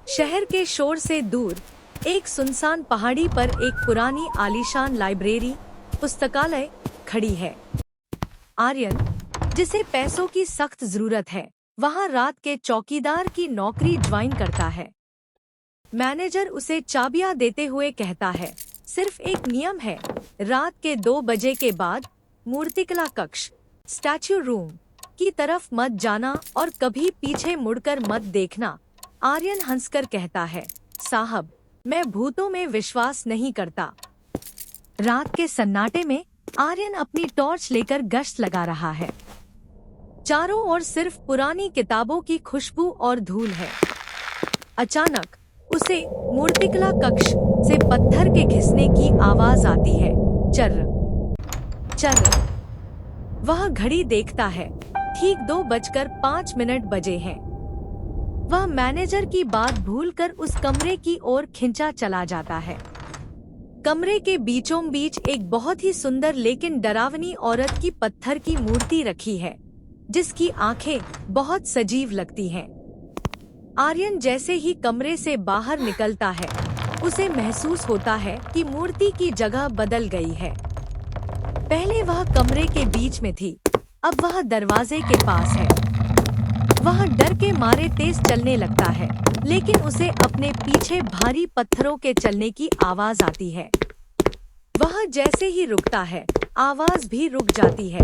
शहर के शोर से दूर एक सुनसान पहाड़ी पर एक पुरानी आलीशान लाइब्रेरी पुस्तकालय खड़ी है। आर्यन, जिसे पैसों की सख्त जरूरत है, वहाँ रात के चौकीदार की नौकरी ज्वाइन करता है। मैनेजर उसे चाबियां देते हुए कहता है, सिर्फ एक नियम है, रात के 2 बजे के बाद मूर्तिकला कक्ष स्टैच्यू रूम की तरफ मत जाना और कभी पीछे मुड़कर मत देखना। आर्यन हंसकर कहता है, साहब, मैं भूतों में विश्वास नहीं करता। रात के सन्नाटे में आर्यन अपनी टॉर्च लेकर गश्त लगा रहा है। चारों ओर सिर्फ पुरानी किताबों की खुशबू और धूल है। अचानक उसे मूर्तिकला कक्ष से पत्थर के घिसने की आवाज आती है। चर्र चर्र। वह घड़ी देखता है, ठीक 2:05 बजे हैं। वह मैनेजर की बात भूलकर उस कमरे की ओर खिंचा चला जाता है। कमरे के बीचों बीच एक बहुत ही सुंदर लेकिन डरावनी औरत की पत्थर की मूर्ति रखी है, जिसकी आंखें बहुत सजीव लगती हैं। आर्यन जैसे ही कमरे से बाहर निकलता है, उसे महसूस होता है कि मूर्ति की जगह बदल गई है। पहले वह कमरे के बीच में थी, अब वह दरवाजे के पास है। वह डर के मारे तेज चलने लगता है, लेकिन उसे अपने पीछे भारी पत्थरों के चलने की आवाज आती है। वह जैसे ही रुकता है, आवाज भी रुक जाती है।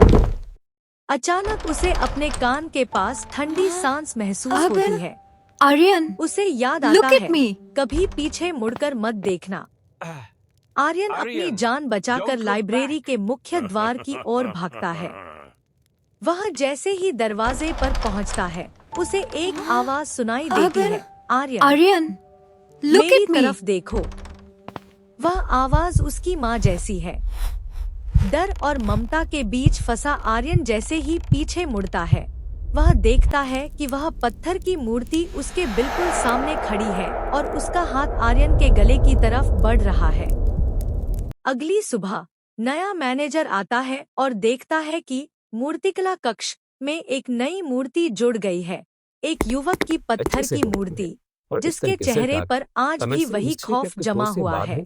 अचानक उसे अपने कान के पास ठंडी सांस महसूस होती है। आर्यन, उसे याद आता है, me. कभी पीछे मुड़कर मत देखना। आर्यन अपनी जान बचाकर लाइब्रेरी के मुख्य द्वार की ओर भागता है। वह जैसे ही दरवाजे पर पहुंचता है, उसे एक आवाज सुनाई देती है, आर्यन, मेरी तरफ देखो। वह आवाज उसकी माँ जैसी है। डर और ममता के बीच फंसा आर्यन जैसे ही पीछे मुड़ता है, वह देखता है कि वह पत्थर की मूर्ति उसके बिल्कुल सामने खड़ी है और उसका हाथ आर्यन के गले की तरफ बढ़ रहा है। अगली सुबह नया मैनेजर आता है और देखता है कि मूर्तिकला कक्ष में एक नई मूर्ति जुड़ गई है, एक युवक की पत्थर की मूर्ति, जिसके चेहरे पर आज भी वही खौफ जमा हुआ है।